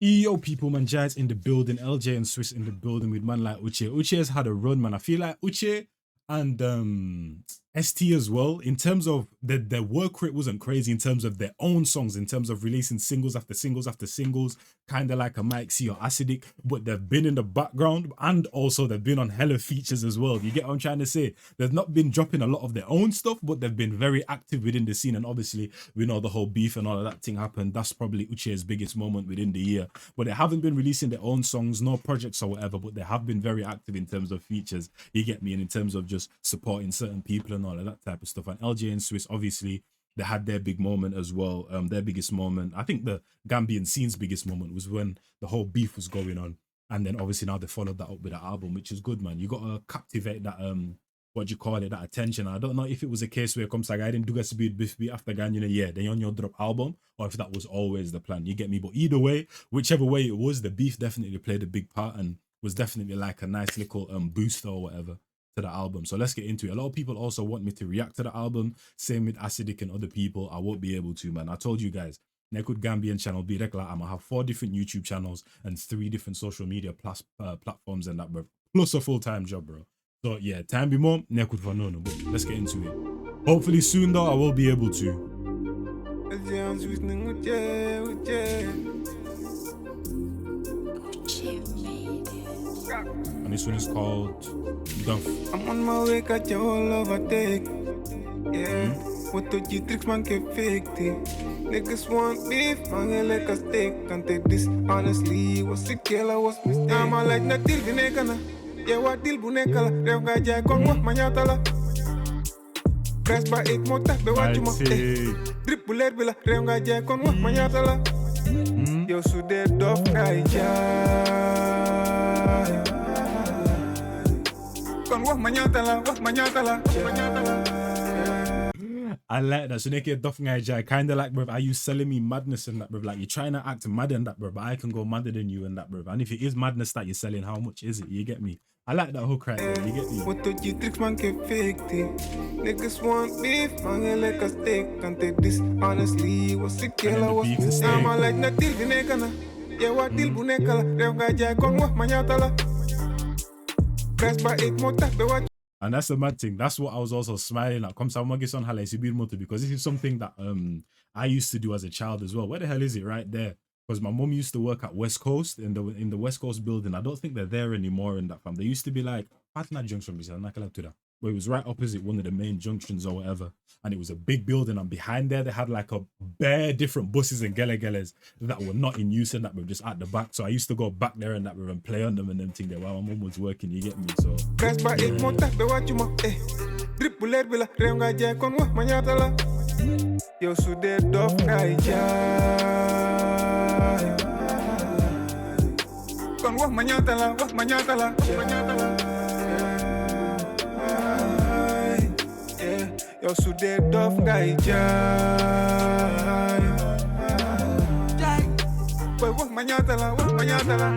Yo, people, man, Njies in the building, ElJay and Swizz in the building with man like Uchee. Uchee has had a run, man. I feel like Uchee and ST as well, in terms of their work rate wasn't crazy in terms of their own songs, in terms of releasing singles after singles after singles, kind of like a Mike C or Acidic, but they've been in the background and also they've been on hella features as well. You get what I'm trying to say? They've not been dropping a lot of their own stuff, but they've been very active within the scene. And obviously, we know the whole beef and all of that thing happened. That's probably Uchee's biggest moment within the year. But they haven't been releasing their own songs, no projects or whatever, but they have been very active in terms of features. You get me? And in terms of just supporting certain people and all of that type of stuff. And ElJay and Swizz, obviously, they had their big moment as well. Their biggest moment, I think the Gambian scene's biggest moment was when the whole beef was going on. And then obviously now they followed that up with an album, which is good, man. You got to captivate that, what do you call it, that attention. I don't know if it was a case where it comes like, I didn't do a speed beef after Ganyan a year, then you drop album, or if that was always the plan. You get me? But either way, whichever way it was, the beef definitely played a big part and was definitely like a nice little booster or whatever to the album. So let's get into it. A lot of people also want me to react to the album. Same with Acidic and other people. I won't be able to, man. I told you guys, Nekut Gambian channel be regular. I'm gonna have 4 different YouTube channels and 3 different social media platforms and that, bro. Plus a full-time job, bro. So yeah, time be more. Nekut for no, but let's get into it. Hopefully soon though, I will be able to. And this one is called DOFF. I'm on my way, got your whole overtake. Yeah, what the G tricks man get faked. Niggas want beef, man, like a steak. Can't take this honestly. Was a killer, was mistake. I'm a like na til vinekana. Yeah, what til bunekala. Rev gaja kon wa manyatala. Press by 8 more tap, be what you must take. Drip bullet bila. Rev gaja kon wa manyatala. Yo, so they DOFF gaja. I like that. So they get DOFF Njies, kind of like, bro, are you selling me madness in that, bro? Like, you're trying to act mad in that, bro, but I can go madder than you in that, bro. And if it is madness that you're selling, how much is it? You get me? I like that hook right there. You get me? What the G tricks man get faked. Niggas want beef, man, like a steak. Can't take this honestly. Was a killer, was mistake. I'm a like na til vinekana. Yeah, what til bunekala. Rev gaja kon wa manyatala. Press by 8 more tap, be what. And that's the mad thing. That's what I was also smiling at. Come on, get on motor, because this is something that I used to do as a child as well. Where the hell is it? Right there. Because my mom used to work at West Coast in the West Coast building. I don't think they're there anymore in that fam. They used to be like Patna Junction, where it was right opposite one of the main junctions or whatever. And it was a big building, and behind there they had like a bare different buses and geles that were not in use and that were just at the back. So I used to go back there and that were and play on them and them thing there while my mom was working. You get me? So press by 8 more tap, be what you must drip bullet bila. Rev gaja kon wa manyatala. Yo, so they DOFF gaja. Kon wa manyatala, wa manyatala. Yo, so they DOFF gaja. Wa manyatala, wa manyatala.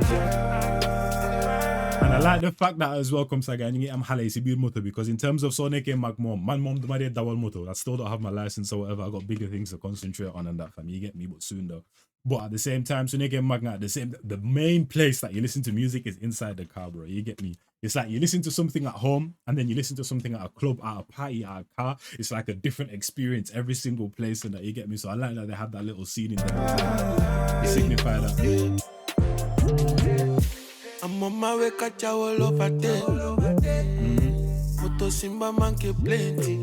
And I like the fact that as well comes again, I'm Halay build motor, because in terms of Sonic and Magmom, man mom the double motor. I still don't have my license or whatever. I got bigger things to concentrate on and that fam. You get me, but soon though. But at the same time, Sonic and Magna, the main place that you listen to music is inside the car, bro. You get me? It's like you listen to something at home and then you listen to something at a club, at a party, at a car. It's like a different experience every single place and that, you get me? So I like that they have that little scene in there. They signify that. I'm on my way, catch a whole overtake. Moto Simba man ke plenty.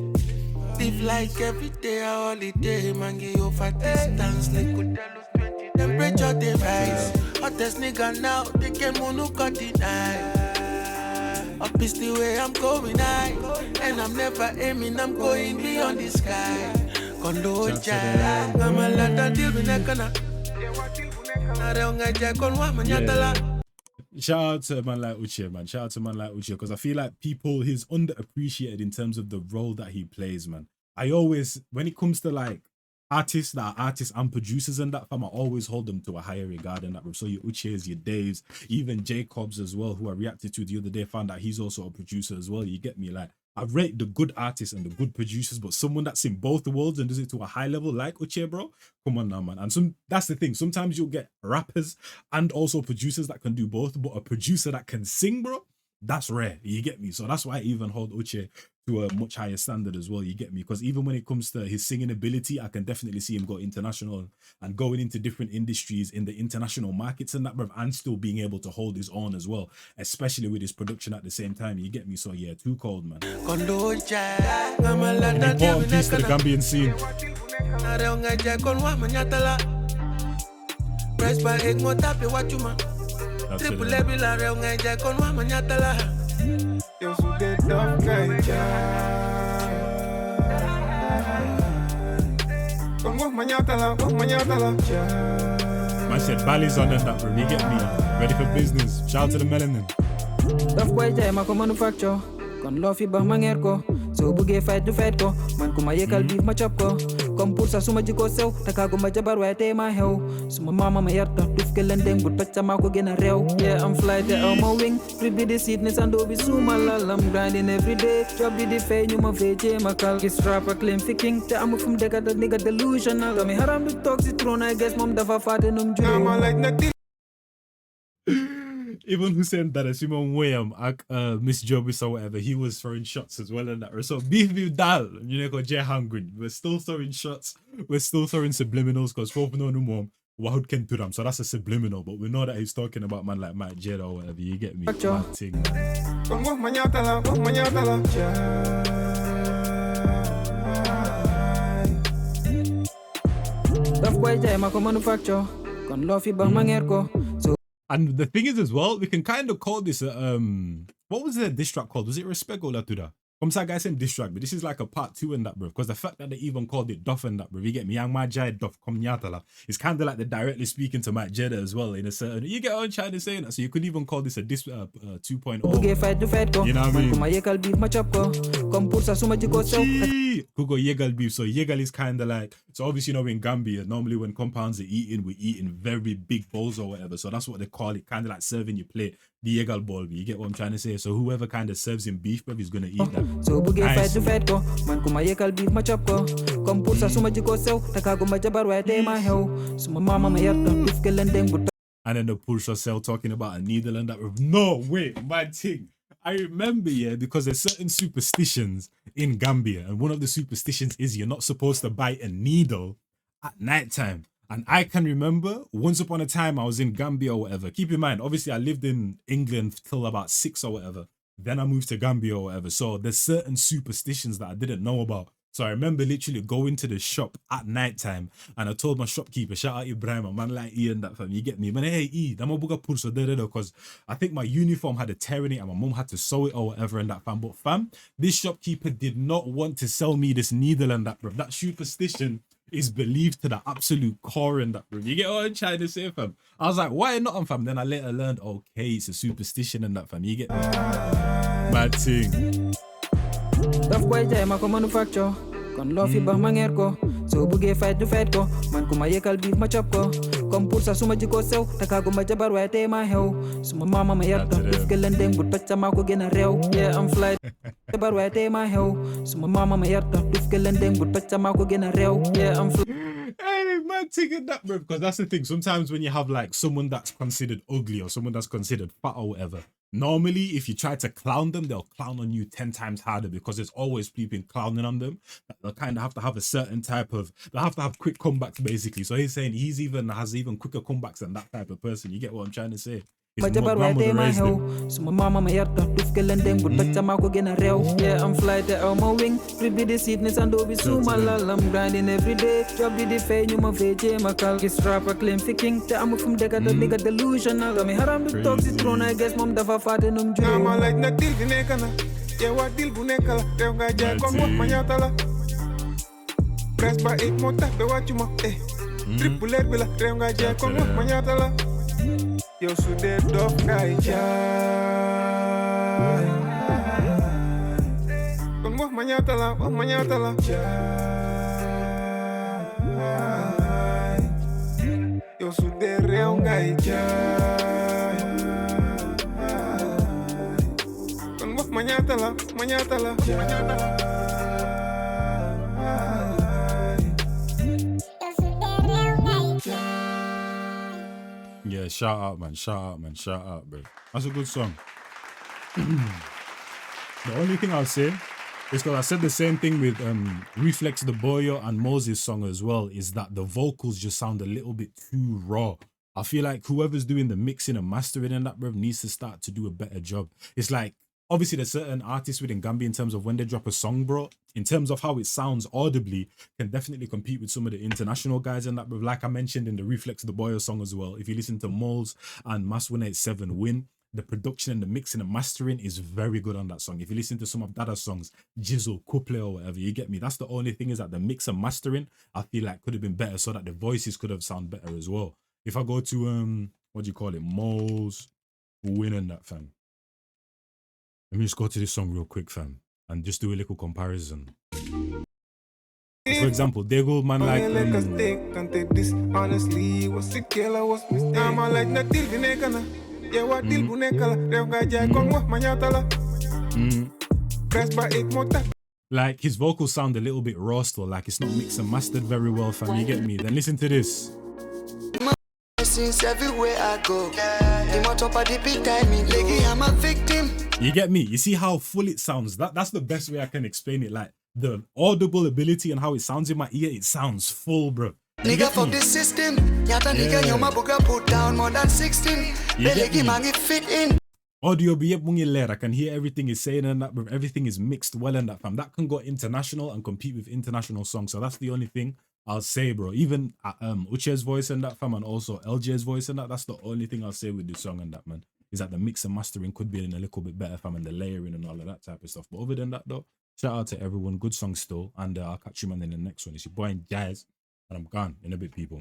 Live like every day a holiday. Man get you for distance like could tell us 20. Temperature they rise. Hottest nigga now, they can mono cut it high. Up is the way I'm going high. And I'm never aiming, I'm going beyond the sky. Kondo child, I'm a lot of deal with Nakana. Shout out to a man like Uchee, man. Shout out to a man like Uchee, because I feel like he's underappreciated in terms of the role that he plays, man. I always, when it comes to like artists that are artists and producers and that fam, I always hold them to a higher regard and that. So your Uchees, your Daves, even Jacobs as well, who I reacted to the other day, found out he's also a producer as well. You get me? Like, I rate the good artists and the good producers, but someone that's in both worlds and does it to a high level like Uchee, bro. Come on now, man. And that's the thing. Sometimes you'll get rappers and also producers that can do both, but a producer that can sing, bro, that's rare. You get me? So that's why I even hold Uchee to a much higher standard as well. You get me? Because even when it comes to his singing ability, I can definitely see him go international and going into different industries in the international markets and that, bro, and still being able to hold his own as well, especially with his production at the same time. You get me? So yeah, too cold, man. An important piece to the Gambian scene. Yo soy de DOFF Man said Bally's on that, bro. You get me? Ready for business. Shout out to the melanin. DOFF boy jay ma ko manufacture kon lo fi ba ma ngeer ko so buggee fight du fight ko man ku ma yekal beef ma chop ko comme pour ça suma jiko sew takagu ma jabar waaye tey ma xew suma mama ma yarta duf ke lendeng bu tocca ma ko gën a réew yeah I'm fly te aw ma wing free bi di seat ne sando bi suma lalam grinding every day job bi di fay ñu ma fecce ma kal gis rap ak claim fi king te amu fum dega da nigga delusional dami haram du toog si throne I guess moom dafa faate num juróom Even Hussein Dada, Simon William, Miss Jobis or whatever, he was throwing shots as well and that. So beef dal, you know, Jay hungry. We're still throwing shots. We're still throwing subliminals because for no more Wahud can do them. So that's a subliminal, but we know that he's talking about man like Matt Jed or whatever. You get me? Mad thing. DOFF boy jay ma ko manufacture kon lo fi ba ma ngeer ko. And the thing is as well, we can kind of call this what was the diss track called? Was it Respect or Latuda? Comme ça, guys, saying diss track, but this is like a part 2 in that, bro. Because the fact that they even called it DOFF in that, bro, you get me? Yang Ma Jai DOFF kom nyatala. It's kind of like they're directly speaking to Matt Jeddah as well in a certain. You get on trying to say that, so you could even call this a diss 2.0. You know what I mean? Kugo yegal beef. So yegal is kind of like, so obviously, you know, in Gambia, normally when compounds are eating, we're eating very big bowls or whatever. So that's what they call it, kind of like serving your plate, the yegal bowl. You get what I'm trying to say? So whoever kind of serves him beef, bro, is gonna eat that. So buggee fight du fight ko man ku ma yekal beef ma chop ko comme pour ça suma jiko sew takagu ma jabar waaye tey ma xew suma mama ma yarta duf ke lendeng bu. And then the Pulsar cell talking about a needle and that. No, wait, my thing. I remember, yeah, because there's certain superstitions in Gambia, and one of the superstitions is you're not supposed to bite a needle at nighttime. And I can remember once upon a time I was in Gambia or whatever. Keep in mind, obviously I lived in England till about 6 or whatever. Then I moved to Gambia or whatever. So there's certain superstitions that I didn't know about. So I remember literally going to the shop at nighttime and I told my shopkeeper, shout out Ibrahim, a man like Ian, that fam, you get me? Man, hey, E, I'm a buga pulso, because I think my uniform had a tear in it and my mom had to sew it or whatever and that fam. But fam, this shopkeeper did not want to sell me this needle and that, bro. That superstition is believed to the absolute core in that, bro. You get what I'm trying to say, fam? I was like, why not, fam? Then I later learned, okay, it's a superstition and that, fam. You get me? Mad thing. DOFF boy jay ma ko manufacture kon lo fi ba ma ngeer ko so buggee fight du fight ko man ku ma yekal beef ma chop ko comme pour ça suma jiko sew takagu ma jabar waaye tey ma xew suma mama ma yarta duf ke lendeng bu tocca ma ko gën a réew yeah I'm fly jabar waaye tey ma xew suma mama ma yarta duf ke lendeng bu tocca ma ko gën a réew yeah I'm fly. Hey, man, taking that, bro, because that's the thing. Sometimes when you have like someone that's considered ugly or someone that's considered fat or whatever, normally if you try to clown them, they'll clown on you 10 times harder because there's always people clowning on them. They'll kind of have to have a certain type of, they'll have to have quick comebacks basically. So he's saying has even quicker comebacks than that type of person. You get what I'm trying to say? ma jabar waaye tey ma xew suma mama ma yarta duf ke lendeng bu tocca ma ko gën a réew yeah I'm fly te aw ma wing free bi di seat ne sando bi suma lalam grinding every day job bi di fay ñu ma fecce ma kal gis rap ak claim fi king te amu fum dega da nigga delusional dami haram du toog si throne I guess moom dafa faate num juróom ma laaj nag dil bi nekk na yeewa dil bu nekk la rew nga jaay kon wax ma ñaata la press ba 8 moo tax ba wàccu ma triple bi la rew nga jaay kon wax ma ñaata la yo su dee DOFF ngay jaay kon wax ma ñaata la jaay yo su dee réew ngay jaay kon wax ma ñaata Manyatala, manyatala, Yeah, shout out, man. Shout out, man. Shout out, bro. That's a good song. The only thing I'll say is because I said the same thing with Reflex the Boyo and Moses song as well, is that the vocals just sound a little bit too raw. I feel like whoever's doing the mixing and mastering and that, bro, needs to start to do a better job. It's like, obviously there's certain artists within Gambia in terms of when they drop a song, bro, in terms of how it sounds audibly, can definitely compete with some of the international guys and that, bro. Like I mentioned in the Reflex the Boyo song as well, if you listen to Moles and Mas 187 Win, the production and the mixing and mastering is very good on that song. If you listen to some of Dada's songs, Jizzle, Couple or whatever, you get me? That's the only thing, is that the mix and mastering, I feel like could have been better so that the voices could have sound better as well. If I go to, what do you call it? Moles, Win and that, fam. Let me just go to this song real quick, fam, and just do a little comparison. For example, they go man like can't take this honestly. Was a killer, was mistake. I'm like Natil Vinekana. Yeah, what deal Bunekala? Revga Jai Kongwa, Manyatala. Press by 8 more time. Like his vocals sound a little bit raw still, like it's not mixed and mastered very well, fam. You get me? Then listen to this. Since everywhere I go, I'm a victim. You get me? You see how full it sounds? That's the best way I can explain it. Like the audible ability and how it sounds in my ear, it sounds full, bro. Nigga fuck this system. Yata nigga yo mabuga put down more than 16. Belegi mangi fit in. Audio be I can hear everything he's saying and that, bro. Everything is mixed well and that, fam. That can go international and compete with international songs. So that's the only thing I'll say, bro. Even Uchee's voice and that, fam, and also ElJay's voice and that. That's the only thing I'll say with this song and that, man. Is that the mix and mastering could be in a little bit better, fam, and the layering and all of that type of stuff. But other than that, though, shout out to everyone. Good song still. And I'll catch you, man, in the next one. It's your boy Njies, and I'm gone in a bit, people.